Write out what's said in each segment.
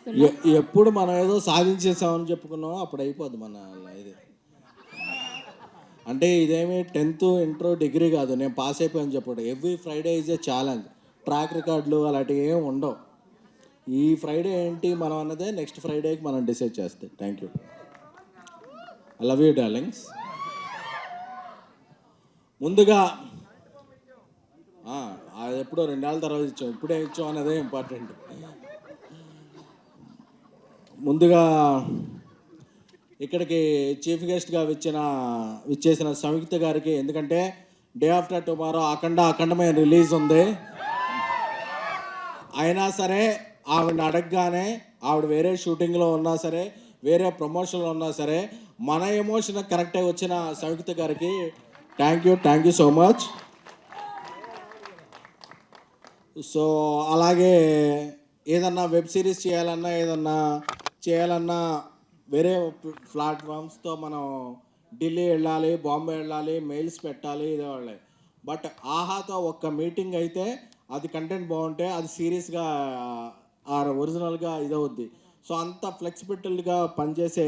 ఆశిస్తున్నాం. ఎప్పుడు మనం ఏదో సాధించేసామని చెప్పుకున్నాం అప్పుడు అయిపోద్ది మన ఇది. అంటే ఇదేమి 10th ఇంటర్ డిగ్రీ కాదు, నేను పాస్ అయిపోయాను చెప్పాడు. Every Friday is a challenge. Track రికార్డులు అలాంటివి ఏమి ఉండవు. ఈ ఫ్రైడే ఏంటి మనం అన్నదే నెక్స్ట్ ఫ్రైడేకి మనం డిసైడ్ చేస్తాం. Thank you. I love you darlings. ముందుగా అది ఎప్పుడో 2 ఏళ్ళ తర్వాత ఇచ్చాం, ఇప్పుడే ఇచ్చాం అనేదే ఇంపార్టెంట్. ముందుగా ఇక్కడికి చీఫ్ గెస్ట్గా విచ్చేసిన సంయుక్త గారికి, ఎందుకంటే డే ఆఫ్టర్ టుమారో అఖండమైన రిలీజ్ ఉంది. అయినా సరే ఆవిడని అడగగానే, ఆవిడ వేరే షూటింగ్లో ఉన్నా సరే, వేరే ప్రమోషన్లో ఉన్నా సరే, మన ఎమోషన్ కరెక్టే వచ్చిన సంయుక్త గారికి thank you so much. So అలాగే ఏదన్నా వెబ్ సిరీస్ చేయాలన్నా వేరే ప్లాట్ఫామ్స్తో మనం ఢిల్లీ వెళ్ళాలి, బాంబే వెళ్ళాలి, మెయిల్స్ పెట్టాలి, ఇదే వాళ్ళే. బట్ ఆహాతో ఒక్క మీటింగ్ అయితే అది కంటెంట్ బాగుంటే అది సీరియస్గా ఒరిజినల్గా ఇదవుద్ది. సో అంత ఫ్లెక్సిబిలిటీగా పనిచేసే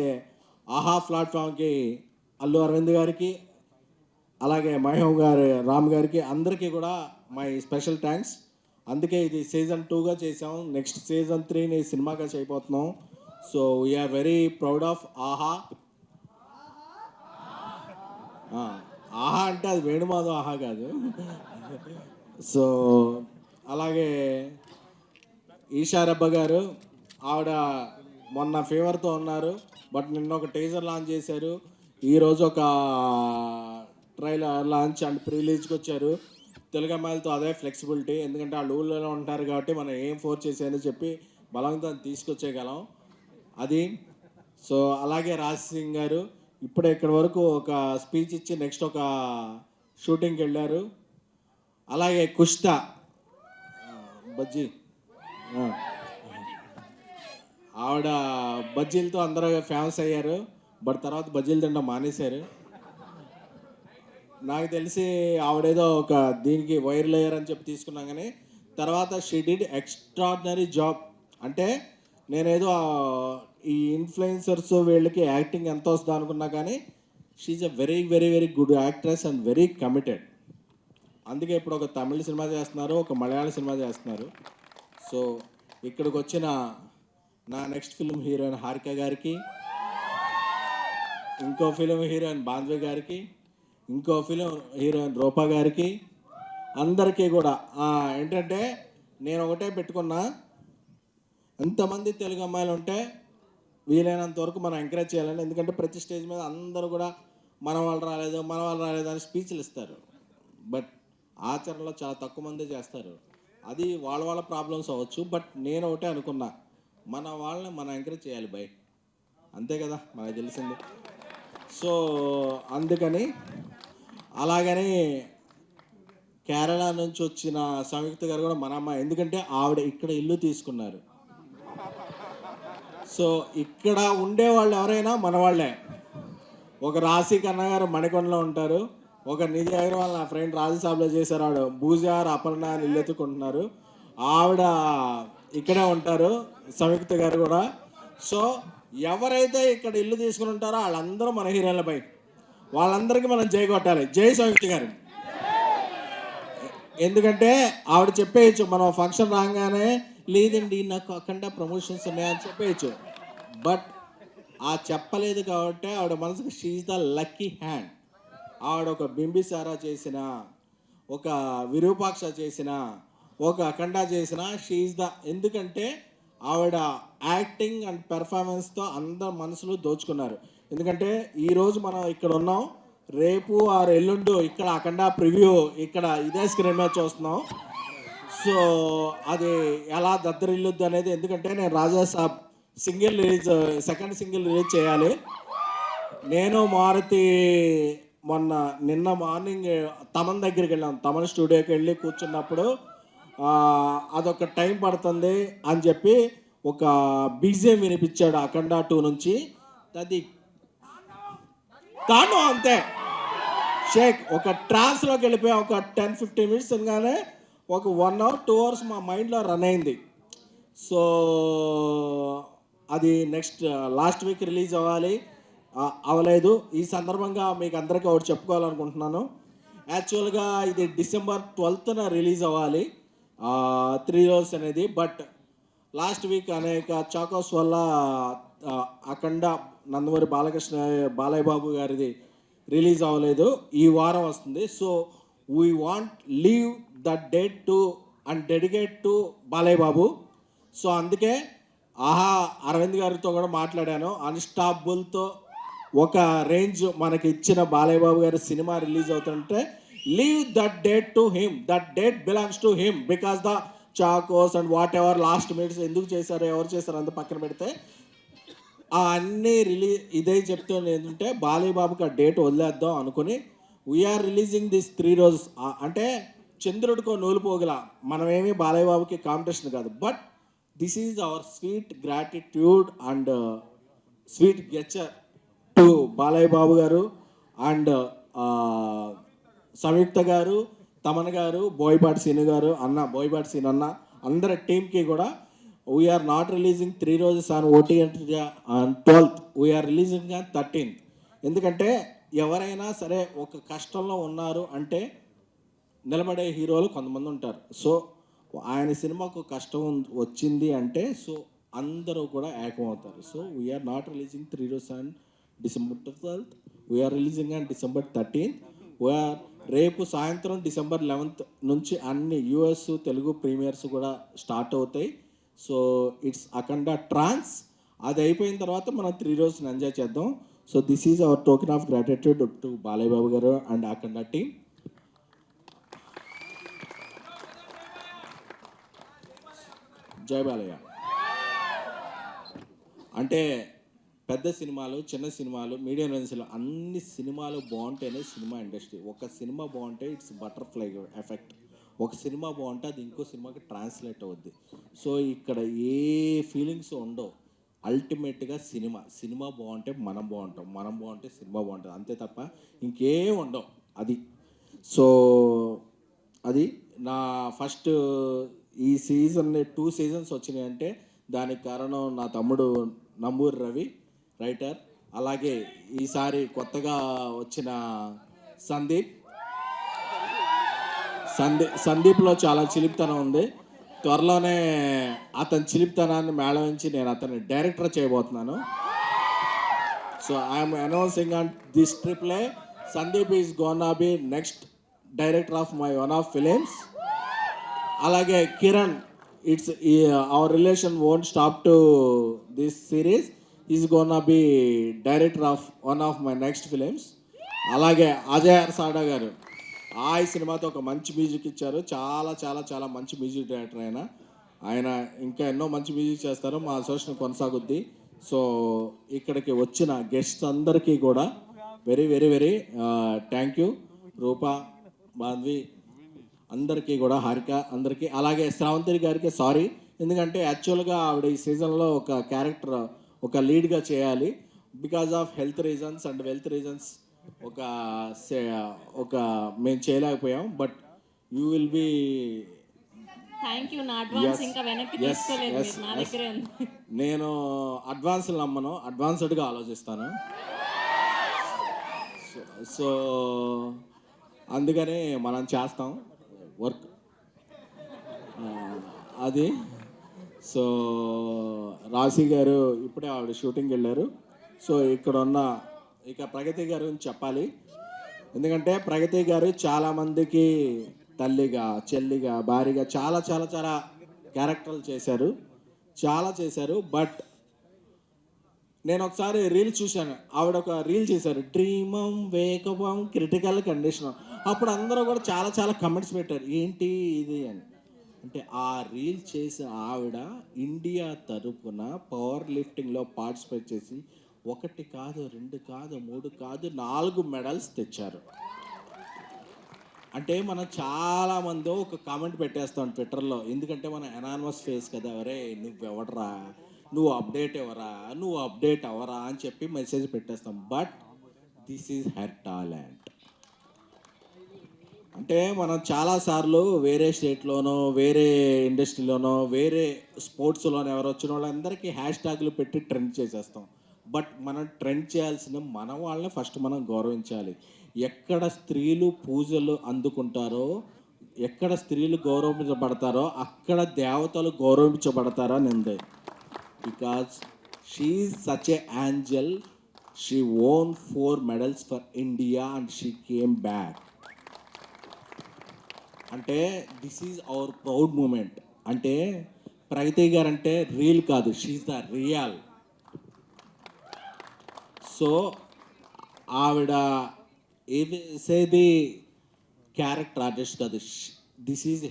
ఆహా ప్లాట్ఫామ్కి అల్లు అరవింద్ గారికి, అలాగే మహేవ్ గారు, రామ్ గారికి, అందరికీ కూడా మై స్పెషల్ థ్యాంక్స్. అందుకే ఇది సీజన్ 2గా చేసాం. నెక్స్ట్ సీజన్ 3ని సినిమాగా చేయబోతున్నాం. So we are very proud of Aha. Aha అంటే అది వేణుమాధవ్ ఆహా కాదు. సో అలాగే ఈషారబ్బ గారు, ఆవిడ మొన్న ఫీవర్తో ఉన్నారు, బట్ నిన్న ఒక టీజర్ లాంచ్ చేశారు, ఈరోజు ఒక ట్రైలర్ లాంచ్ అండ్ ప్రిలీజ్కి వచ్చారు. తెలుగు అమ్మాయిలతో అదే ఫ్లెక్సిబిలిటీ, ఎందుకంటే వాళ్ళు ఊళ్ళో ఉంటారు కాబట్టి మనం ఏం ఫోర్స్ చేసేయని చెప్పి బలవంతం తీసుకొచ్చేయగలం అది. సో అలాగే రాజ్ సింగ్ గారు ఇప్పుడే ఇక్కడి వరకు ఒక స్పీచ్ ఇచ్చి నెక్స్ట్ ఒక షూటింగ్కి వెళ్ళారు. అలాగే కుష్తా బజ్జీ, ఆవిడ బజ్జీలతో అందరూ ఫేమస్ అయ్యారు, బట్ తర్వాత బజ్జీలు తినడం మానేశారు. నాకు తెలిసి ఆవిడేదో ఒక దీనికి వైరల్ అయ్యారని చెప్పి తీసుకున్నాం, కానీ తర్వాత షీ డిడ్ ఎక్స్ట్రాడినరీ జాబ్. అంటే నేనేదో ఈ ఇన్ఫ్లుయెన్సర్స్ వీళ్ళకి యాక్టింగ్ ఎంత వస్తుందో అనుకున్నా, కానీ she's a very very very good actress and very committed. అందుకే ఇప్పుడు ఒక తమిళ సినిమా చేస్తున్నారు, ఒక మలయాళ సినిమా చేస్తున్నారు. సో ఇక్కడికి వచ్చిన నా నెక్స్ట్ ఫిల్మ్ హీరోయిన్ హారిక గారికి, ఇంకో ఫిలిం హీరోయిన్ బాంధ్వి గారికి, ఇంకో ఫిలిం హీరోయిన్ రూపా గారికి, అందరికీ కూడా ఏంటంటే నేను ఒకటే పెట్టుకున్నా, ఎంతమంది తెలుగు అమ్మాయిలు ఉంటే వీలైనంత వరకు మనం ఎంకరేజ్ చేయాలని. ఎందుకంటే ప్రతి స్టేజ్ మీద అందరూ కూడా మన వాళ్ళు రాలేదు అని స్పీచ్లు ఇస్తారు, బట్ ఆచరణలో చాలా తక్కువ మంది చేస్తారు. అది వాళ్ళ ప్రాబ్లమ్స్ అవ్వచ్చు, బట్ నేను ఒకటే అనుకున్నా, మన వాళ్ళని మనం ఎంకరేజ్ చేయాలి బై, అంతే కదా మనకు తెలిసింది. సో అందుకని అలాగని కేరళ నుంచి వచ్చిన సంయుక్త గారు కూడా మన అమ్మాయి, ఎందుకంటే ఆవిడ ఇక్కడ ఇల్లు తీసుకున్నారు. సో ఇక్కడ ఉండేవాళ్ళు ఎవరైనా మన వాళ్ళే. ఒక రాశి కన్నా గారు మణికొండలో ఉంటారు, ఒక నిధి అగర్వాల్ నా ఫ్రెండ్ రాజసాబ్లో చేశారు, ఆవిడ భూజార్ అపర్ణ అని ఇల్లు ఎత్తుకుంటున్నారు, ఆవిడ ఇక్కడే ఉంటారు, సంయుక్త గారు కూడా. సో ఎవరైతే ఇక్కడ ఇల్లు తీసుకుని ఉంటారో వాళ్ళందరూ మన హీరోలపై, వాళ్ళందరికీ మనం జై కొట్టాలి. జై సంయుక్త గారు. ఎందుకంటే ఆవిడ చెప్పేయచ్చు, మనం ఫంక్షన్ రాగానే లేదండి నాకు అక్కడ ప్రమోషన్స్ ఉన్నాయని చెప్పేయచ్చు, బట్ ఆ చెప్పలేదు కాబట్టి ఆవిడ మనసుకు షీఈ్ ద లక్కీ హ్యాండ్. ఆవిడ ఒక బింబిసారా చేసిన, ఒక విరూపాక్ష చేసిన, ఒక అఖండ చేసిన, షీఈ్ ద, ఎందుకంటే ఆవిడ యాక్టింగ్ అండ్ పెర్ఫార్మెన్స్తో అందరు మనసులు దోచుకున్నారు. ఎందుకంటే ఈరోజు మనం ఇక్కడ ఉన్నాం, రేపు ఆరు ఎల్లుండు ఇక్కడ అఖండ ప్రివ్యూ ఇక్కడ ఇదే స్క్రీన్ మీద చూస్తున్నాం. సో అది ఎలా దద్దరిల్లుద్ది అనేది, ఎందుకంటే నేను రాజాసాబ్ సెకండ్ సింగిల్ రిలీజ్ చేయాలి. నేను మారుతి నిన్న మార్నింగ్ తమన్ దగ్గరికి వెళ్ళాం, తమన్ స్టూడియోకి వెళ్ళి కూర్చున్నప్పుడు అదొక టైం పడుతుంది అని చెప్పి ఒక బీజిఎం వినిపించాడు అఖండ 2 నుంచి. అది కాను అంతే షేక్, ఒక ట్రాన్స్లోకి వెళ్ళిపోయా. ఒక 10-15 మినిట్స్ అనగానే ఒక 1 hour 2 hours మా మైండ్లో రన్ అయింది. సో అది నెక్స్ట్ లాస్ట్ వీక్ రిలీజ్ అవ్వాలి, అవ్వలేదు. ఈ సందర్భంగా మీకు అందరికీ ఒకటి చెప్పుకోవాలనుకుంటున్నాను. యాక్చువల్గా ఇది December 12th రిలీజ్ అవ్వాలి 3 రోజు అనేది. బట్ లాస్ట్ వీక్ అనేక చాకోస్ వల్ల అఖండ నందమూరి బాలయ్య బాబు గారిది రిలీజ్ అవ్వలేదు. ఈ వారం వస్తుంది. So we want leave the date to and dedicate to Balayya Babu. So అందుకే ఆహా అరవింద్ గారితో కూడా మాట్లాడాను. అన్స్టాపుల్తో ఒక రేంజ్ మనకి ఇచ్చిన బాలయ్య బాబు గారి సినిమా రిలీజ్ అవుతుంటే leave that date to him, that date belongs to him. Because the Chocos and what ever last minutes ఎందుకు చేశారు, ఎవరు చేశారు అంత పక్కన పెడితే అన్నీ ఇదే చెప్తుంది ఏంటంటే బాలయ్య బాబుకి ఆ డేట్ వదిలేద్దాం అనుకుని వీఆర్ రిలీజింగ్ దిస్ 3 రోజెస్. అంటే చంద్రుడికో నూలు పోగల, మనమేమి బాలయ్య బాబుకి కాంపిటీషన్ కాదు. But this is our sweet gratitude and sweet gesture to Balayya Babu garu and సంయుక్త గారు, తమన్ గారు, బోయపాటి సీను గారు, బోయపాటి సీన్ అన్న అందరి టీంకి కూడా we are not releasing 3 roses on OTT on 12th, we are releasing on 13th. ఎందుకంటే ఎవరైనా సరే ఒక కష్టంలో ఉన్నారు అంటే నిలబడే హీరోలు కొంతమంది ఉంటారు. సో ఆయన సినిమాకు కష్టం వచ్చింది అంటే సో అందరూ కూడా ఏకమవుతారు. So we are not releasing 3 roses on December 12th, we are releasing on December 13th. We are రేపు సాయంత్రం December 11th నుంచి అన్ని US తెలుగు ప్రీమియర్స్ కూడా స్టార్ట్ అవుతాయి. So it's Akhanda trance. అది అయిపోయిన తర్వాత మనం 3 రోజులు ఎంజాయ్ చేద్దాం. So this is our token of gratitude to Balayya Babu garu and Akhanda team. జై బాలయ్య. అంటే పెద్ద సినిమాలు, చిన్న సినిమాలు, మీడియం రేంజ్లో అన్ని సినిమాలు బాగుంటేనే సినిమా ఇండస్ట్రీ. ఒక సినిమా బాగుంటే ఇట్స్ బటర్ఫ్లై ఎఫెక్ట్. ఒక సినిమా బాగుంటే అది ఇంకో సినిమాకి ట్రాన్స్లేట్ అవుద్ది. సో ఇక్కడ ఏ ఫీలింగ్స్ ఉండవు. అల్టిమేట్గా సినిమా బాగుంటే మనం బాగుంటాం, మనం బాగుంటే సినిమా బాగుంటుంది, అంతే తప్ప ఇంకేం ఉండవు. అది సో అది నా ఫస్ట్ ఈ సీజన్ 2 సీజన్స్ వచ్చినాయి అంటే దానికి కారణం నా తమ్ముడు నంబూరి రవి రైటర్, అలాగే ఈసారి కొత్తగా వచ్చిన సందీప్లో చాలా చిలిపితనం ఉంది. త్వరలోనే అతని చిలిపితనాన్ని మేళవించి నేను అతన్ని డైరెక్టర్ చేయబోతున్నాను. So I'm announcing on this triple Sandeep is gonna be next director of my one of films. అలాగే Kiran, it's our relation won't stop to this series, is gonna be director of one of my next films. అలాగే అజయ్ అర్సాడా గారు ఈ సినిమాతో ఒక మంచి music ఇచ్చారు. చాలా చాలా చాలా మంచి మ్యూజిక్ డైరెక్టర్ ఆయన ఇంకా ఎన్నో మంచి మ్యూజిక్ చేస్తారు. మా అసోసియేషన్ కొనసాగుద్ది. సో ఇక్కడికి వచ్చిన గెస్ట్స్ అందరికీ కూడా very very very thank you. Rupa, Madhavi అందరికీ కూడా, హారిక అందరికీ, అలాగే శ్రావంతి గారికి సారీ. ఎందుకంటే యాక్చువల్గా ఆవిడ ఈ సీజన్లో ఒక క్యారెక్టర్ ఒక లీడ్గా చేయాలి. Because of health reasons and wealth reasons ఒక మేము చేయలేకపోయాం. బట్ యూ విల్ బి నేను అడ్వాన్స్లు నమ్మను, అడ్వాన్స్డ్గా ఆలోచిస్తాను. సో అందుకని మనం చేస్తాం వర్క్ అది. సో రాశి గారు ఇప్పుడే ఆవిడ షూటింగ్కి వెళ్ళారు. సో ఇక్కడ ఉన్న ప్రగతి గారి గురించి చెప్పాలి. ఎందుకంటే ప్రగతి గారు చాలామందికి తల్లిగా, చెల్లిగా, భార్యగా చాలా చాలా చాలా క్యారెక్టర్లు చేశారు. బట్ నేను ఒకసారి రీల్ చూశాను, ఆవిడ ఒక రీల్ చేశారు, డ్రీమం వేకవం క్రిటికల్ కండిషన్. అప్పుడు అందరూ కూడా చాలా చాలా కమెంట్స్ పెట్టారు, ఏంటి ఇది అని. అంటే ఆ రీల్ చేసిన ఆవిడ ఇండియా తరపున పవర్ లిఫ్టింగ్లో పార్టిసిపేట్ చేసి 1 కాదు 2 కాదు 3 కాదు 4 మెడల్స్ తెచ్చారు. అంటే మనం చాలామంది ఒక కామెంట్ పెట్టేస్తాం ట్విట్టర్లో, ఎందుకంటే మనం ఎనానిమస్ ఫేస్ కదా, అరే నువ్వెవడరా, నువ్వు అప్డేట్ అవ్వరా అని చెప్పి మెసేజ్ పెట్టేస్తాం. But this is her talent. అంటే మనం చాలాసార్లు వేరే స్టేట్లోనో, వేరే ఇండస్ట్రీలోనో, వేరే స్పోర్ట్స్‌లోనో ఎవరు వచ్చిన వాళ్ళందరికీ హ్యాష్ ట్యాగ్‌లు పెట్టి ట్రెండ్ చేసేస్తాం. బట్ మనం ట్రెండ్ చేయాల్సిన మన వాళ్ళని ఫస్ట్ మనం గౌరవించాలి. ఎక్కడ స్త్రీలు పూజలు అందుకుంటారో, ఎక్కడ స్త్రీలు గౌరవించబడతారో, అక్కడ దేవతలు గౌరవించబడతారని ఉంది. Because she is such a angel. She won 4 medals for India and she came back. అంటే this is our proud moment. అంటే ప్రగతి గారు అంటే రీల్ కాదు, షీఈ్ ద రియల్. సో ఆవిడ ఏసేది క్యారెక్టర్ ఆర్టిస్ట్ కాదు, this is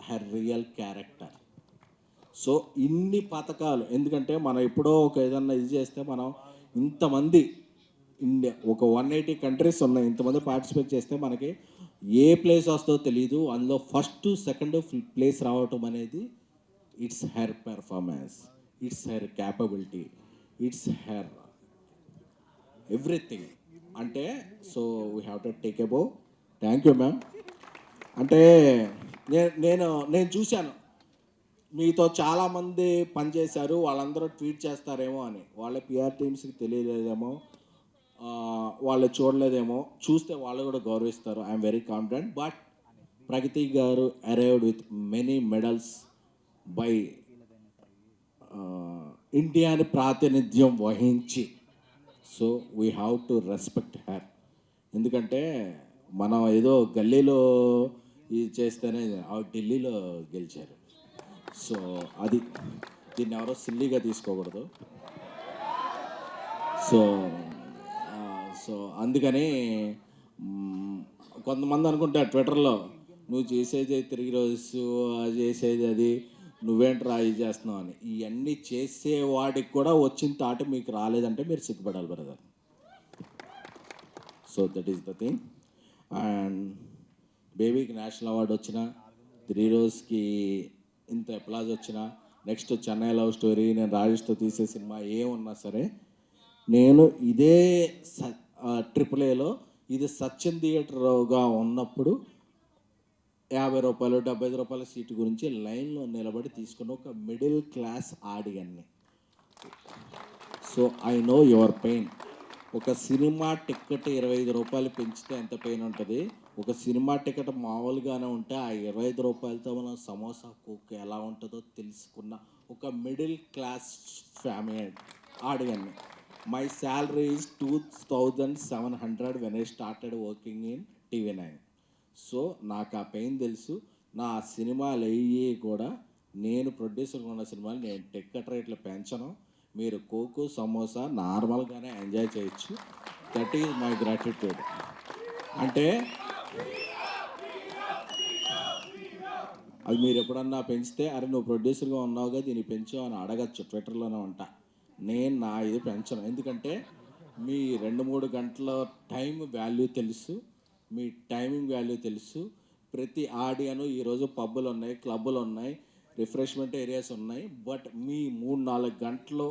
her real character. So ఇన్ని పథకాలు ఎందుకంటే మనం ఎప్పుడో ఒక ఏదన్నా ఇది చేస్తే మనం ఇంతమంది ఇండియా ఒక 180 కంట్రీస్ ఉన్నాయి, ఇంతమంది పార్టిసిపేట్ చేస్తే మనకి ఏ ప్లేస్ వస్తుందో తెలియదు. అందులో ఫస్ట్ సెకండ్ ప్లేస్ రావటం అనేది it's her performance, it's her capability, it's her everything. అంటే so we have to take a bow. Thank you ma'am. అంటే నేను చూశాను మీతో చాలామంది పనిచేశారు, వాళ్ళందరూ ట్వీట్ చేస్తారేమో అని. వాళ్ళ పిఆర్ టీమ్స్కి తెలియలేదేమో, వాళ్ళు చూడలేదేమో, చూస్తే వాళ్ళు కూడా గౌరవిస్తారు. I'm very confident. బట్ ప్రగతి గారు arrived with many medals by ఇండియాని ప్రాతినిధ్యం వహించి. So we have to respect her. ఎందుకంటే మనం ఏదో గల్లీలో ఇది చేస్తేనే ఢిల్లీలో గెలిచారు. సో అది దీన్ని ఎవరో సిల్లీగా తీసుకోకూడదు. సో సో అందుకని కొంతమంది అనుకుంటారు ట్విట్టర్లో, నువ్వు చేసేది 3 రోజు అది చేసేది అది, నువ్వేంట్రా ఇది చేస్తున్నావు అని. ఇవన్నీ చేసేవాడికి కూడా వచ్చిన తాట మీకు రాలేదంటే మీరు సిగ్గుపడాలి brother. So that is the thing. And బేబీకి నేషనల్ అవార్డు వచ్చిన, 3 రోజుకి ఇంత అప్లాజ్ వచ్చిన, నెక్స్ట్ చెన్నై లవ్ స్టోరీ, నేను రాజేష్తో తీసే సినిమా ఏమున్నా సరే, నేను ఇదే AAAలో ఇది సచిన్ థియేటర్గా ఉన్నప్పుడు 50 రూపాయలు 75 రూపాయల సీటు గురించి లైన్లో నిలబడి తీసుకున్న ఒక మిడిల్ క్లాస్ ఆడియన్ని. So I know your pain. ఒక సినిమా టికెట్ 25 రూపాయలు పెంచితే ఎంత పెయిన్ ఉంటుంది, ఒక సినిమా టికెట్ మామూలుగానే ఉంటే ఆ 25 రూపాయలతో మనం సమోసా కోక్ ఎలా ఉంటుందో తెలుసుకున్న ఒక మిడిల్ క్లాస్ ఫ్యామిలీ ఆడియన్ని. My salary is 2700 when I started working in TV9. So నాకు ఆ పెయిన్ తెలుసు. నా సినిమాలు అయ్యి కూడా, నేను ప్రొడ్యూసర్గా ఉన్న సినిమాలు నేను టికెట్ రేట్లు పెంచను. మీరు కోకు సమోసా నార్మల్గానే ఎంజాయ్ చేయొచ్చు. That is my gratitude. అంటే అది మీరు ఎప్పుడన్నా పెంచితే, అరే నువ్వు ప్రొడ్యూసర్గా ఉన్నావుగా దీన్ని పెంచు అని అడగచ్చు, ట్విట్టర్లోనే ఉంటా. నేను నా ఇది పెంచను. ఎందుకంటే మీ 2-3 గంటల టైం వాల్యూ తెలుసు, మీ టైమింగ్ వాల్యూ తెలుసు. ప్రతి ఆడియను ఈరోజు పబ్బులు ఉన్నాయి, క్లబ్బులు ఉన్నాయి, రిఫ్రెష్మెంట్ ఏరియాస్ ఉన్నాయి. బట్ మీ 3-4 గంటలు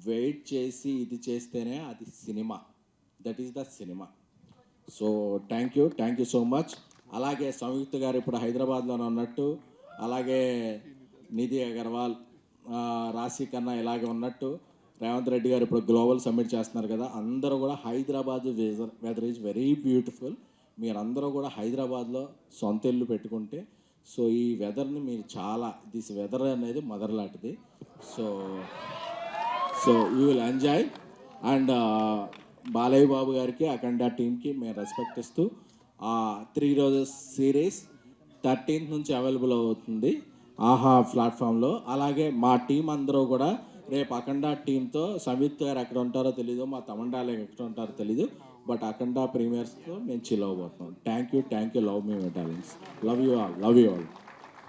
వెయిట్ చేసి ఇది చేస్తేనే అది cinema. That is the cinema. So thank you so much. అలాగే సంయుక్త గారు ఇప్పుడు హైదరాబాద్లోనే ఉన్నట్టు, అలాగే నిధి అగర్వాల్, రాశి కన్నా ఇలాగే ఉన్నట్టు, రేవంత్ రెడ్డి గారు ఇప్పుడు గ్లోబల్ సమ్మిట్ చేస్తున్నారు కదా, అందరూ కూడా Hyderabad weather is very beautiful. మీరందరూ కూడా హైదరాబాద్లో సొంత ఇల్లు పెట్టుకుంటే, సో ఈ వెదర్ని మీరు చాలా, దిస్ వెదర్ అనేది మదర్ లాంటిది. So so you will enjoy. And Balayya Babu గారికి, అఖండ టీంకి మేము రెస్పెక్ట్ ఇస్తూ, 3 రోజెస్ సిరీస్ 13th నుంచి అవైలబుల్ అవుతుంది ఆహా ప్లాట్ఫామ్లో. అలాగే మా టీం అందరూ కూడా రేపు అఖండ టీంతో, సంయుక్త గారు ఎక్కడ ఉంటారో తెలీదు, మా తమండాలు ఎక్కడ ఉంటారో తెలీదు, బట్ అఖండ ప్రీమియర్స్తో మేము చిల్ అవ్వబోతున్నాం. Thank you. Love me my darlings. Love you all.